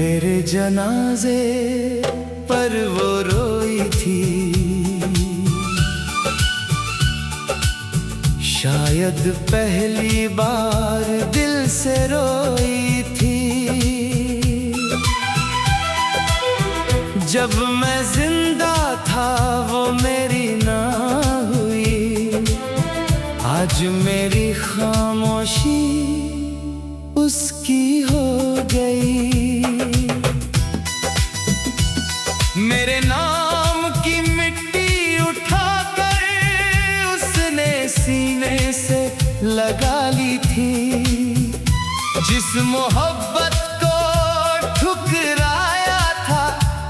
मेरे जनाजे पर वो रोई थी, शायद पहली बार दिल से रोई थी। जब मैं जिंदा था वो मेरी ना हुई, आज मेरी खामोशी उसकी हो गई। मेरे नाम की मिट्टी उठाकर उसने सीने से लगा ली थी। जिस मोहब्बत को ठुकराया था,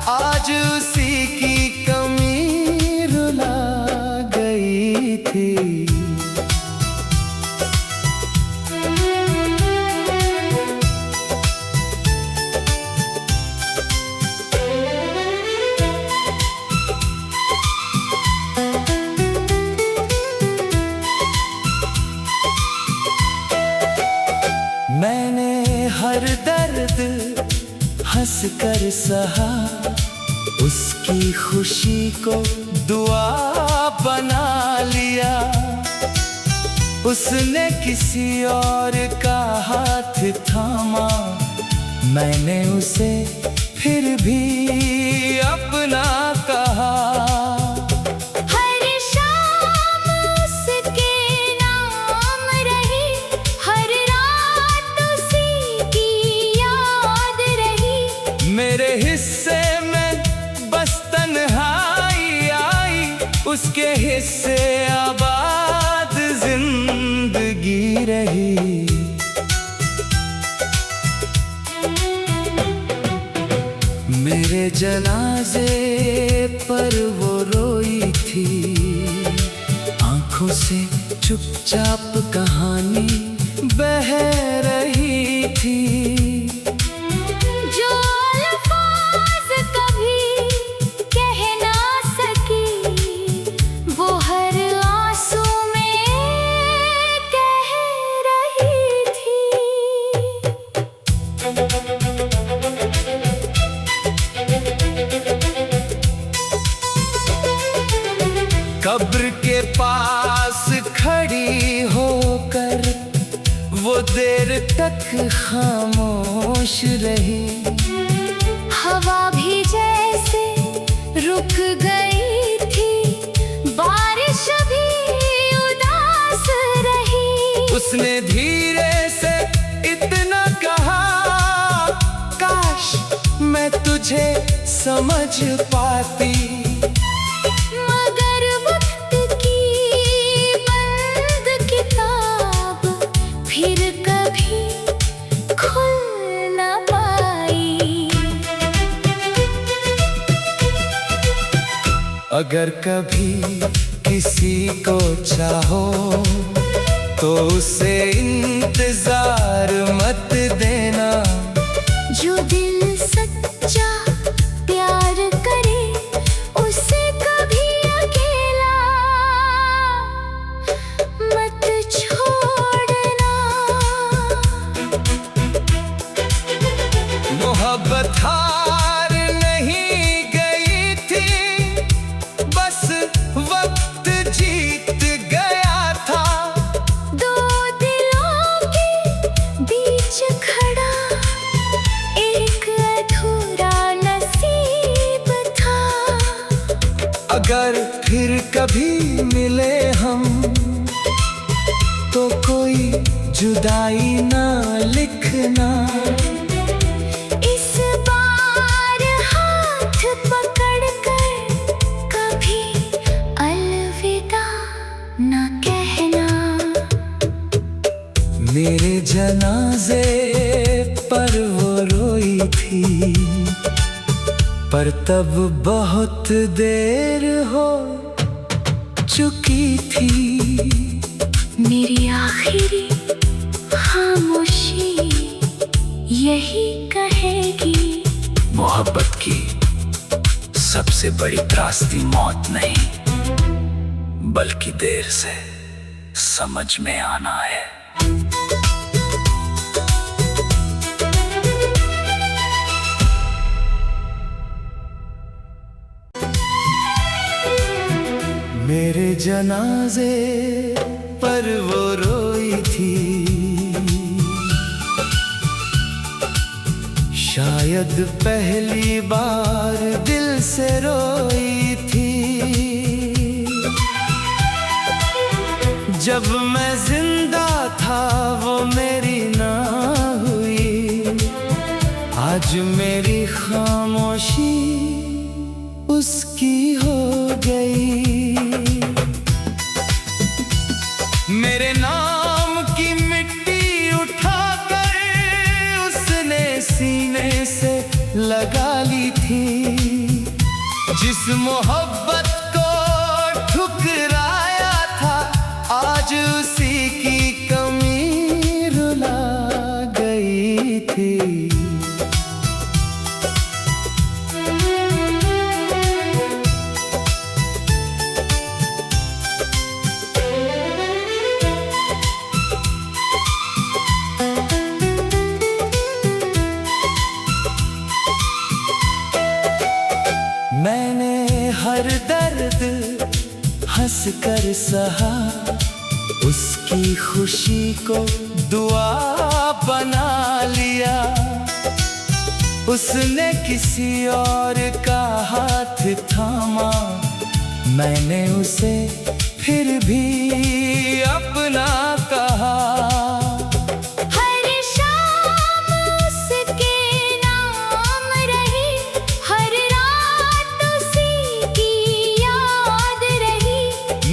आज उसी की कमी रुला गई थी। मैंने हर दर्द हंस कर सहा, उसकी खुशी को दुआ बना लिया। उसने किसी और का हाथ थामा, मैंने उसे फिर भी अपना कहा। मेरे हिस्से में बस तन्हाई आई, उसके हिस्से आबाद जिंदगी रही। मेरे जनाजे पर वो रोई थी, आंखों से चुपचाप कहानी बह रही थी। कब्र के पास खड़ी होकर वो देर तक खामोश रही। हवा भी जैसे रुक गई थी, बारिश भी उदास रही। उसने धीरे से इतना कहा, काश मैं तुझे समझ पाती। अगर कभी किसी को चाहो तो उसे इंतजार मत देना। जो दिल सच्चा प्यार करे उसे कभी अकेला मत छोड़ना। मोहब्बत हार नहीं गई थी, बस वक्त जीत गया था। दो दिलों के बीच खड़ा एक अधूरा नसीब था। अगर फिर कभी मिले हम तो कोई जुदाई ना लिखना। मेरे जनाजे पर वो रोई थी, पर तब बहुत देर हो चुकी थी। मेरी आखिरी खामोशी यही कहेगी, मोहब्बत की सबसे बड़ी त्रासदी मौत नहीं, बल्कि देर से समझ में आना है। जनाजे पर वो रोई थी, शायद पहली बार दिल से रोई थी। जब मैं जिंदा था वो मेरी ना हुई, आज मेरी खामोशी उसकी हो गई। मेरे नाम की मिट्टी उठाकर उसने सीने से लगा ली थी, जिस मोहब्बत को ठुकराया था आज उसी की कमी रुला गई थी। मैंने हर दर्द हंस कर सहा, उसकी खुशी को दुआ बना लिया। उसने किसी और का हाथ थामा, मैंने उसे फिर भी अपना कहा।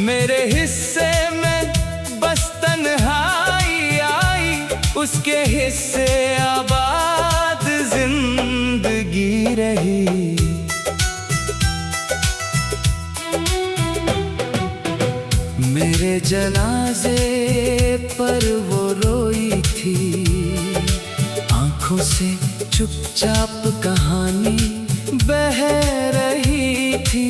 मेरे हिस्से में बस तन्हाई आई, उसके हिस्से आबाद जिंदगी रही। मेरे जनाजे पर वो रोई थी, आंखों से चुपचाप कहानी बह रही थी।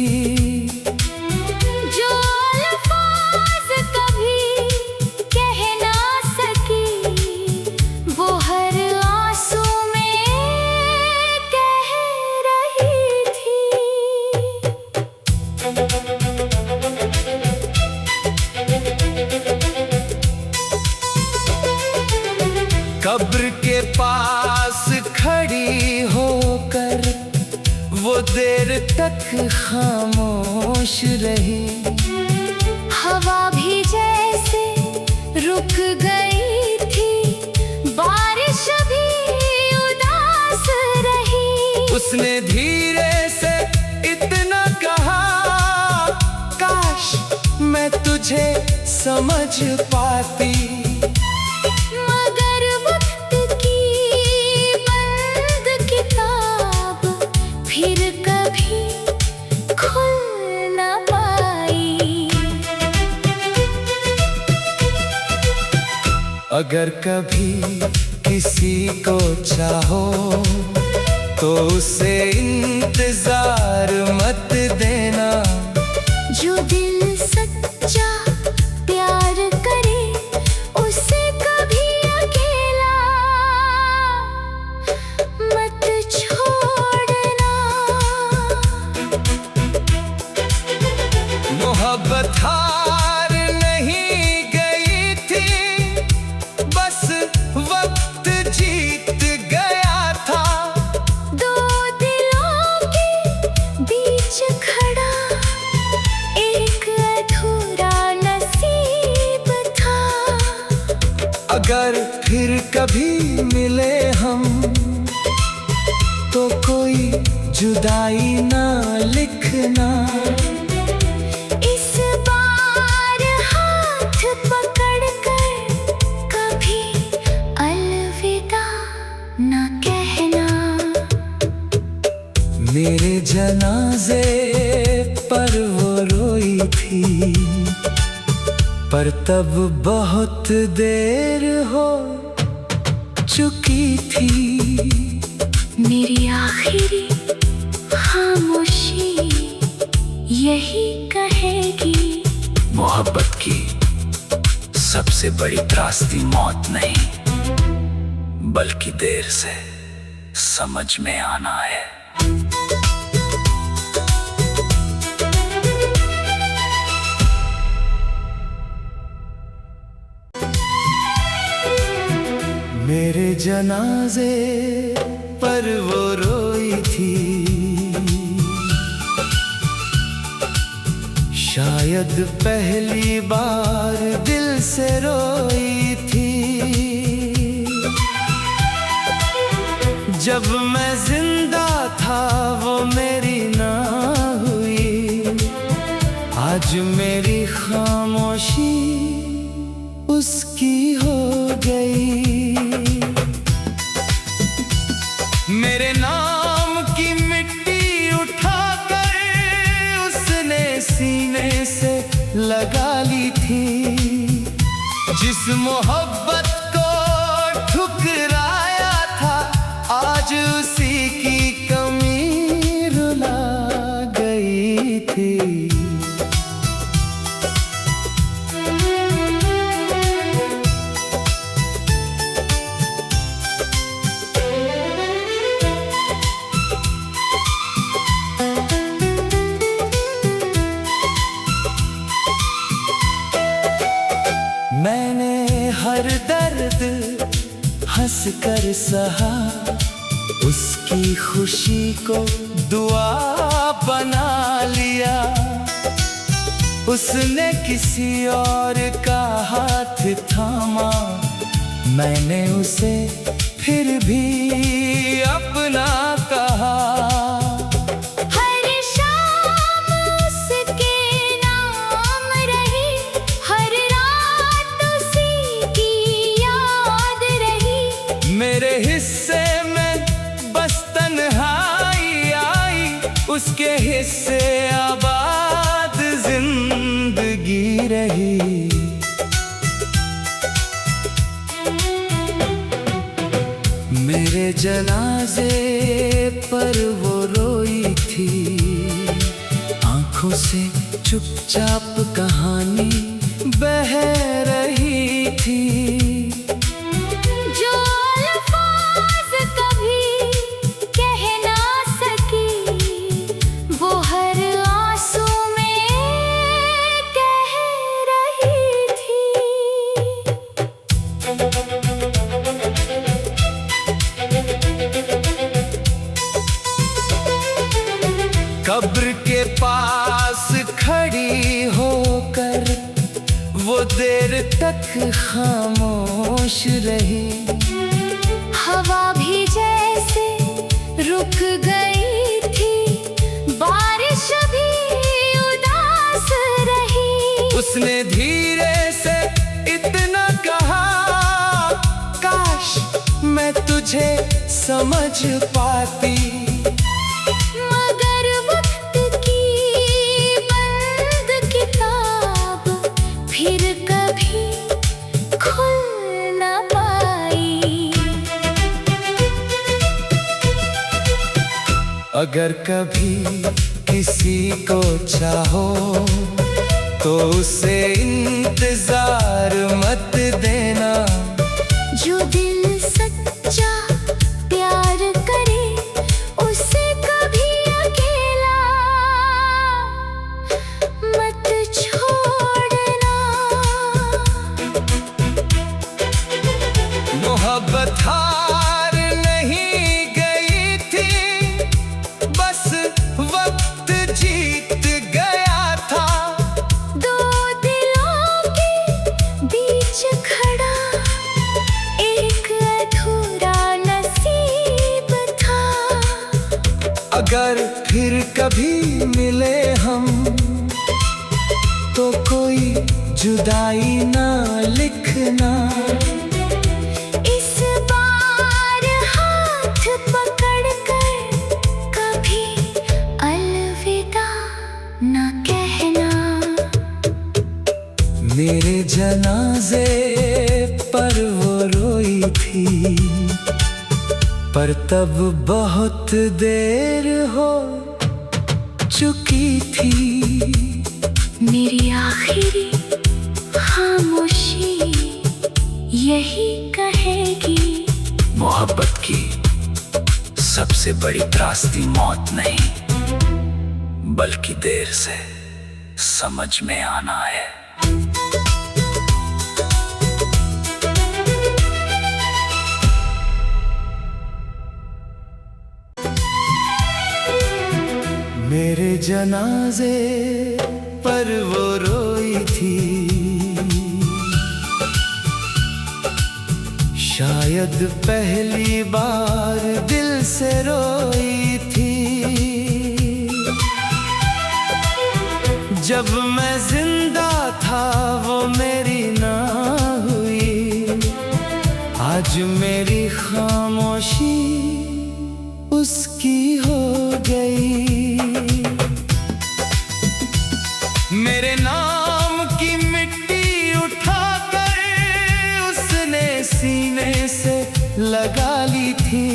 कब्र के पास खड़ी होकर वो देर तक खामोश रही। हवा भी जैसे रुक गई थी, बारिश भी उदास रही। उसने धीरे से इतना कहा, काश मैं तुझे समझ पाती। मगर वक्त की बंद किताब फिर कभी खुल न पाई। अगर कभी किसी को चाहो तो उसे इंतजार मत देना। जो दिल सच्चा प्यार करे उसे कभी अकेला मत छोड़ना। मोहब्बत हार नहीं गई थी, बस वक्त जीत गया था। दो दिलों के बीच खड़ा एक अधूरा नसीब था। अगर फिर कभी मिले हम तो कोई जुदाई ना लिखना। इस बार हाथ पकड़कर कभी अलविदा न कहना। मेरे जनाजे पर वो रोई थी, पर तब बहुत देर हो चुकी थी। मेरी आखिरी खामोशी यही कहेगी, मोहब्बत की सबसे बड़ी त्रासदी मौत नहीं, बल्कि देर से समझ में आना है। मेरे जनाजे पर वो रोई थी, शायद पहली बार दिल से रोई थी। जब मैं जिंदा था वो मेरी ना हुई, आज मेरी खामोशी उसकी हो गई। मेरे नाम की मिट्टी उठाकर उसने सीने से लगा ली थी, जिस मोहब्बत को ठुकराया था आज उसी की कमी रुला गई थी। मैंने हर दर्द हंस कर सहा, उसकी खुशी को दुआ बना लिया। उसने किसी और का हाथ थामा, मैंने उसे फिर भी अपना कहा। मेरे हिस्से में बस तन्हाई आई, उसके हिस्से आबाद जिंदगी रही। मेरे जनाजे पर वो रोई थी, आंखों से चुपचाप कहानी बह रही थी। कब्र के पास खड़ी होकर वो देर तक खामोश रही। हवा भी जैसे रुक गई थी, बारिश भी उदास रही। उसने धीरे से इतना कहा, काश मैं तुझे समझ पाती। अगर कभी किसी को चाहो तो उसे इंतजार मत देना। जो दिल सच्चा प्यार करे उसे कभी अकेला मत छोड़ना। मोहब्बत हार नहीं गई थी, बस वक्त जीत गया था। दो दिलों के बीच खड़ा एक अधूरा नसीब था। अगर फिर कभी मिले हम तो कोई जुदाई ना लिखना। इस बार हाथ पकड़कर कभी अलविदा न कहना। मेरे जनाजे पर वो रोई थी, पर तब बहुत देर हो चुकी थी। मेरी आखिरी खामोशी यही कहेगी, मोहब्बत की सबसे बड़ी त्रासदी मौत नहीं, बल्कि देर से समझ में आना है। जनाजे पर वो रोई थी, शायद पहली बार दिल से रोई थी। जब मैं जिंदा था वो मेरी ना हुई, आज मेरी खामोशी उसकी हो गई। मेरे नाम की मिट्टी उठाकर उसने सीने से लगा ली थी,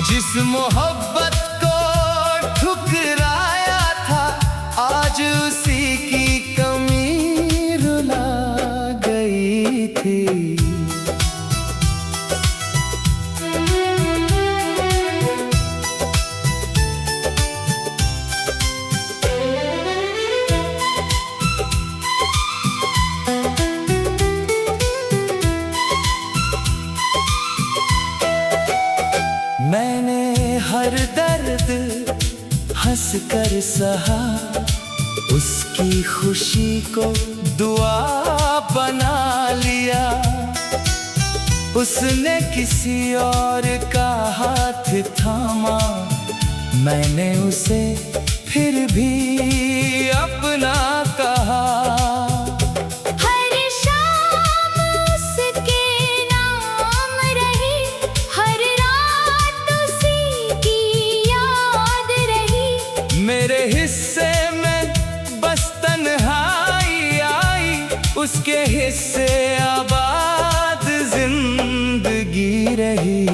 जिस मोहब्बत को ठुकराया था आज उसी की कमी रुला गई थी। मैंने हर दर्द हंस कर सहा, उसकी खुशी को दुआ बना लिया। उसने किसी और का हाथ थामा, मैंने उसे फिर भी अपना कहा। मेरे हिस्से में बस तन्हाई आई, उसके हिस्से आबाद जिंदगी रही।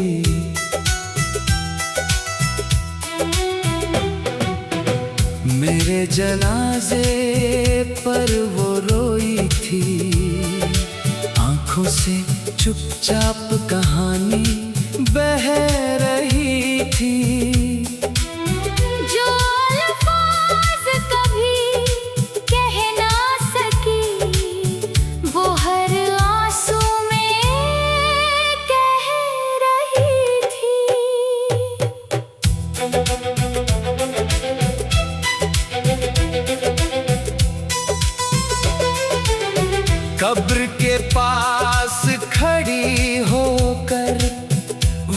मेरे जनाजे पर वो रोई थी, आंखों से चुपचाप कहानी बह रही थी। कब्र के पास खड़ी होकर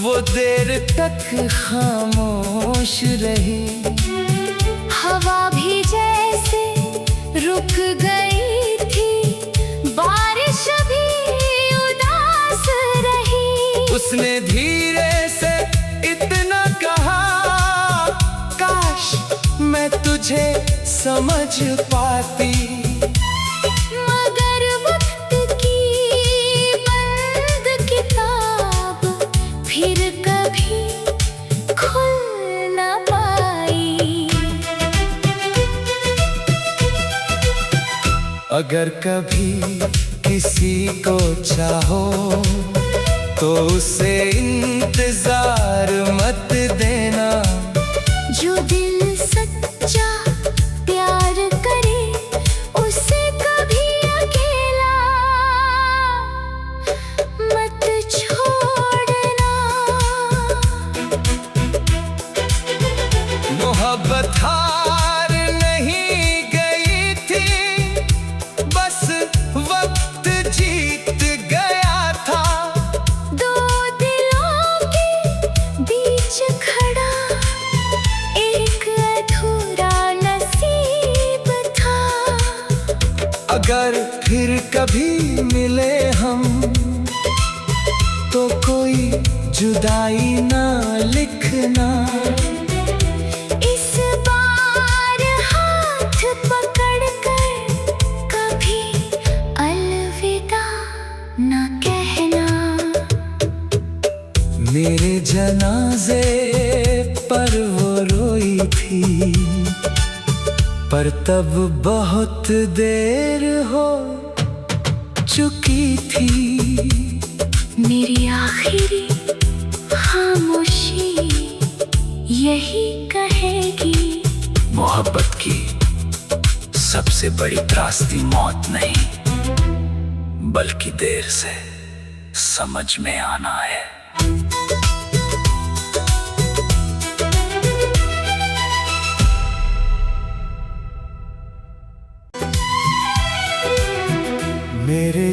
वो देर तक खामोश रही। हवा भी जैसे रुक गई थी, बारिश भी उदास रही। उसने धीरे से इतना कहा, काश मैं तुझे समझ पाती। फिर कभी खुल न पाई। अगर कभी किसी को चाहो तो उसे इंतजार मत देना। जो दिल सच्चा प्यार करे उसे कभी अकेला मत छोड़ना। मोहब्बत हार नहीं गई थी, बस वक्त जीत गया था। दो दिलों के बीच खड़ा एक अधूरा नसीब था। अगर फिर कभी मिले हम तो कोई जुदाई ना लिखना। मेरे जनाजे पर वो रोई थी, पर तब बहुत देर हो चुकी थी। मेरी आखिरी खामोशी यही कहेगी, मोहब्बत की सबसे बड़ी त्रासदी मौत नहीं, बल्कि देर से समझ में आना है।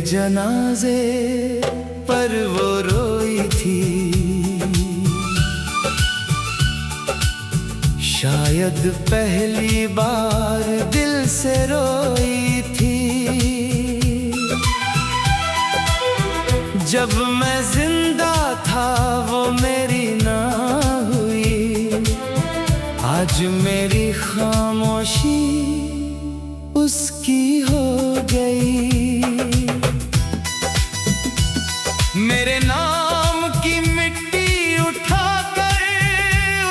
जनाजे पर वो रोई थी, शायद पहली बार दिल से रोई थी। जब मैं जिंदा था वो मेरी ना हुई, आज मेरी खामोशी उसकी हो गई। मेरे नाम की मिट्टी उठाकर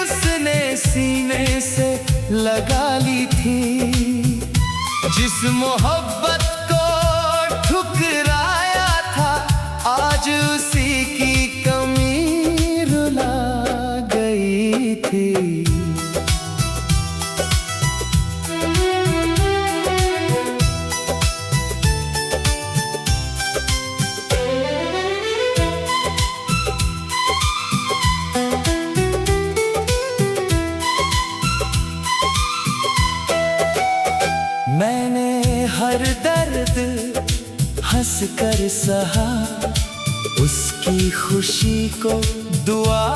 उसने सीने से लगा ली थी, जिस मोहब्बत को ठुकराया था आज उसी की कमी रुला गई थी। मैंने हर दर्द हंस कर सहा, उसकी खुशी को दुआ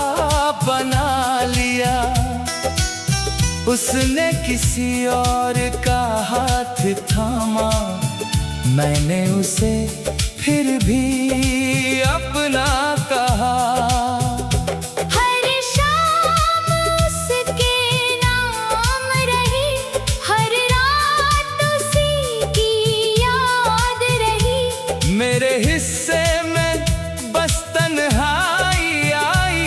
बना लिया। उसने किसी और का हाथ थामा, मैंने उसे फिर भी अपना कहा। मेरे हिस्से में बस तन्हाई आई,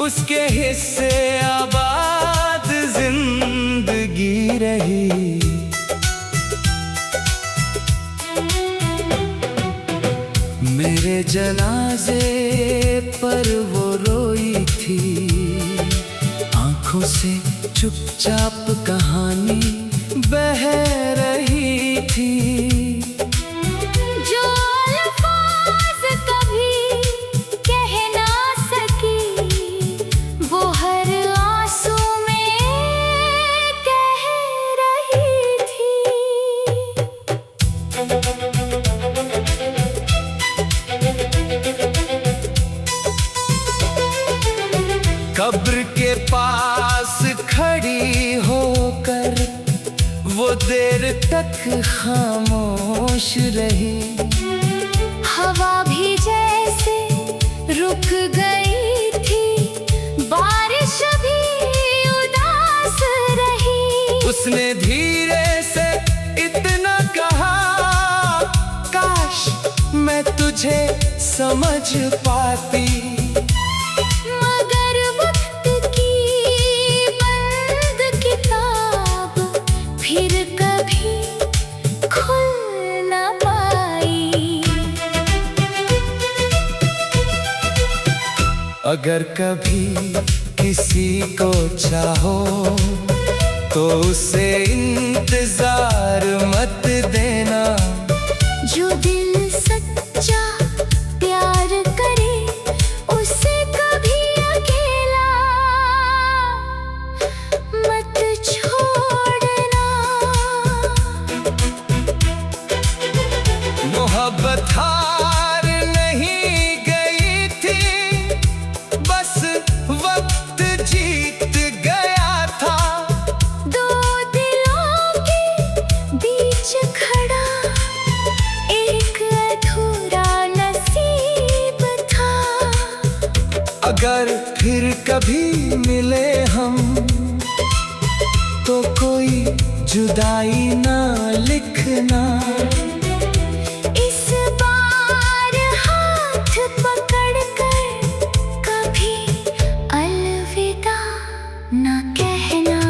उसके हिस्से आबाद जिंदगी रही। मेरे जनाजे पर वो रोई थी, आंखों से चुपचाप कहानी बह रही थी। कब्र के पास खड़ी होकर वो देर तक खामोश रही। हवा भी जैसे रुक गई थी, बारिश भी उदास रही। उसने धीरे से इतना कहा, काश मैं तुझे समझ पाती। मगर वक्त की बंद किताब फिर कभी खुल न पाई। अगर कभी किसी को चाहो तो उसे इंतजार मत देना। जो दिल सच्चा प्यार करे उसे कभी अकेला मत छोड़ना। मोहब्बत हार नहीं गई थी, बस वक्त जीत गया था। दो दिलों के बीच खड़ा एक अधूरा नसीब था। अगर फिर कभी मिले हम तो कोई जुदाई ना लिखना। इस बार हाथ पकड़कर कभी अलविदा न कहना।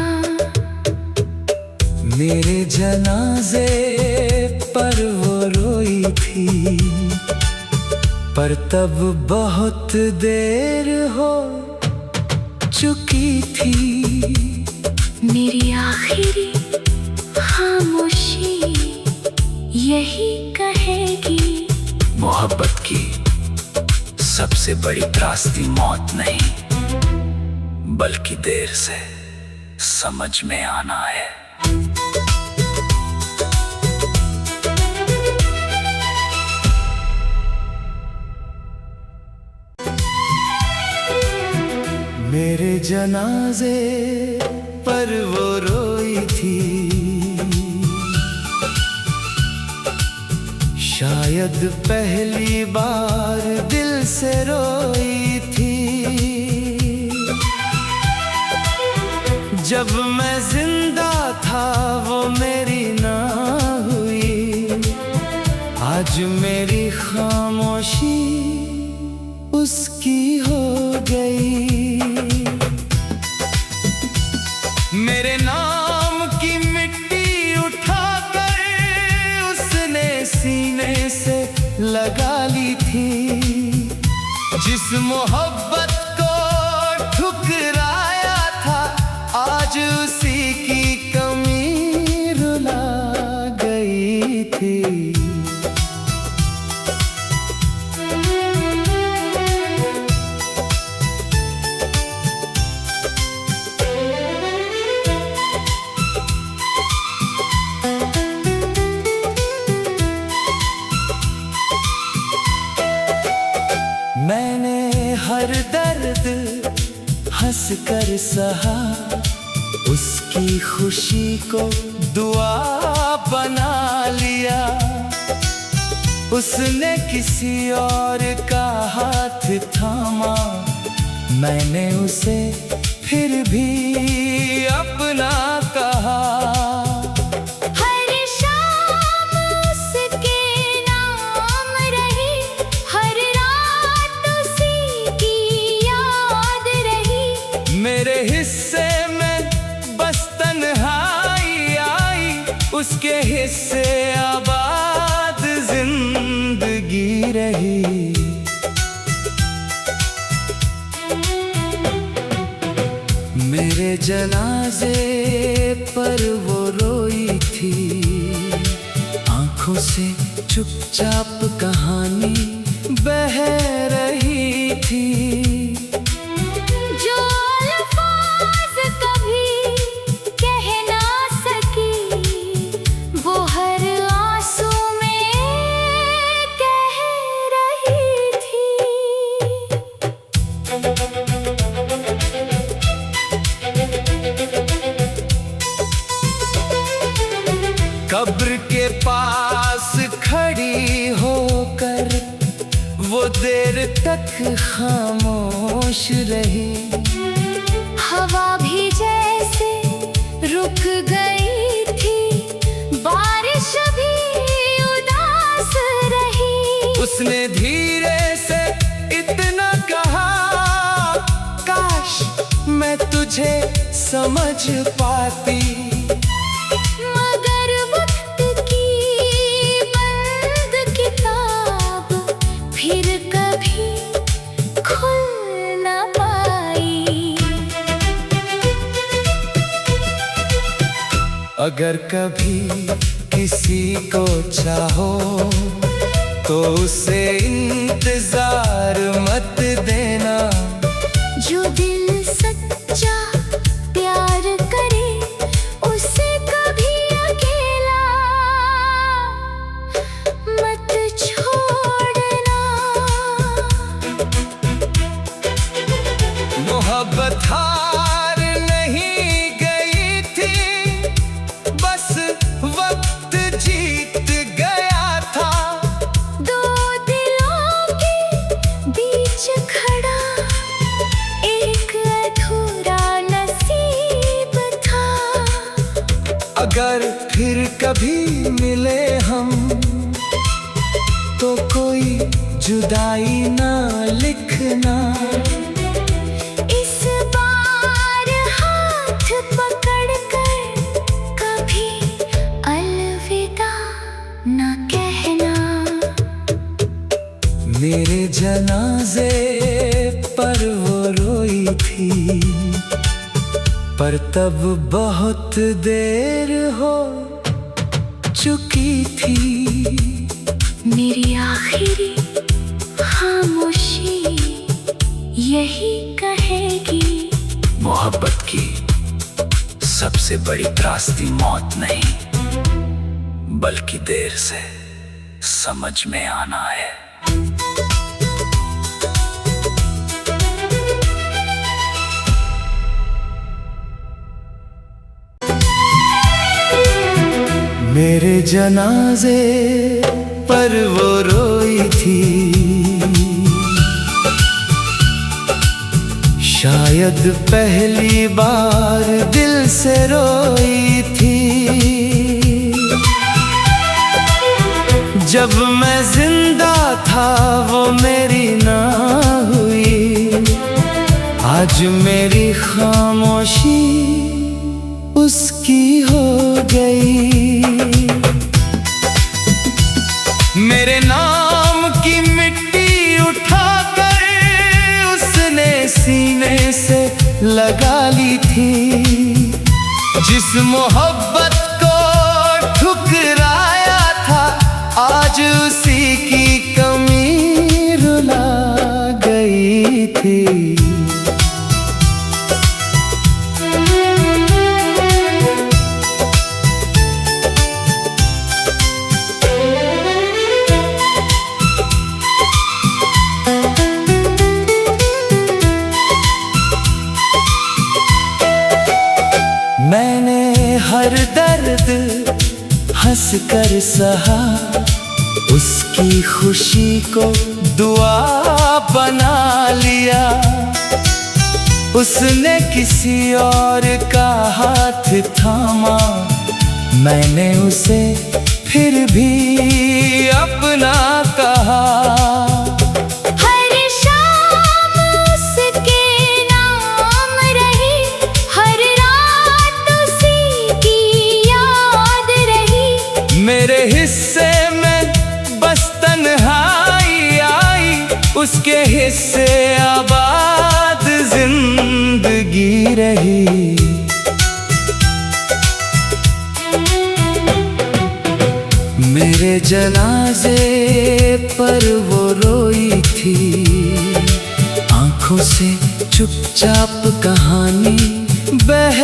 मेरे जनाजे पर वो रोई थी, पर तब बहुत देर हो चुकी थी। मेरी आखिरी खामोशी यही कहेगी, मोहब्बत की सबसे बड़ी त्रासदी मौत नहीं, बल्कि देर से समझ में आना है। मेरे जनाजे पर वो रोई थी, शायद पहली बार दिल से रोई थी। जब मैं जिंदा था वो मेरी ना हुई, आज मेरी खामोशी उसकी हो गई। मेरे नाम की मिट्टी उठाकर उसने सीने से लगा ली थी, जिस मोहब्बत को ठुकराया था आज उसी की कमी रुला गई थी। मैंने हर दर्द हंस कर सहा, उसकी खुशी को दुआ बना लिया। उसने किसी और का हाथ थामा, मैंने उसे फिर भी अपना कहा। मेरे हिस्से में बस तन्हाई आई, उसके हिस्से आबाद जिंदगी रही। मेरे जनाजे पर वो रोई थी, आंखों से चुपचाप कहानी बह रही थी। कब्र के पास खड़ी होकर वो देर तक खामोश रही। हवा भी जैसे रुक गई थी, बारिश भी उदास रही। उसने धीरे से इतना कहा, काश मैं तुझे समझ पाती। अगर कभी किसी को चाहो तो उसे इंतजार मत देना। जो दिल सच्चा प्यार करे उसे कभी अकेला मत छोड़ना। मोहब्बत हार नहीं गई थी, बस वक्त जीत गया था। दो दिलों के बीच खड़ा एक अधूरा नसीब था। अगर फिर कभी मिले हम तो कोई जुदाई ना लिखना। इस बार हाथ पकड़कर कभी अलविदा न कहना। मेरे जनाजे पर वो रोई थी, पर तब बहुत देर हो चुकी थी। मेरी आखिरी खामोशी यही कहेगी, मोहब्बत की सबसे बड़ी त्रासदी मौत नहीं, बल्कि देर से समझ में आना है। मेरे जनाजे पर वो रोई थी, शायद पहली बार दिल से रोई थी। जब मैं जिंदा था वो मेरी ना हुई, आज मेरी खामोशी उसकी हो गई। मेरे नाम की मिट्टी उठाकर उसने सीने से लगा ली थी। जिस मोहब्बत को ठुकराया था, आज उसी की कमी रुला गई थी। मैंने हर दर्द हंस कर सहा, उसकी खुशी को दुआ बना लिया। उसने किसी और का हाथ थामा, मैंने उसे फिर भी अपना कहा। मेरे हिस्से में बस तन्हाई आई, उसके हिस्से आबाद जिंदगी रही। मेरे जनाजे पर वो रोई थी, आंखों से चुपचाप कहानी बह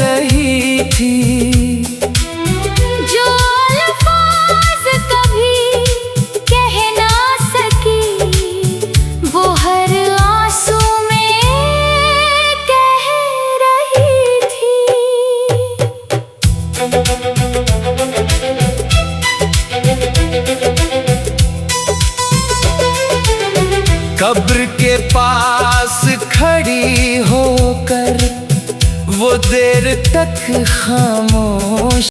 रही थी। कब्र के पास खड़ी होकर वो देर तक खामोश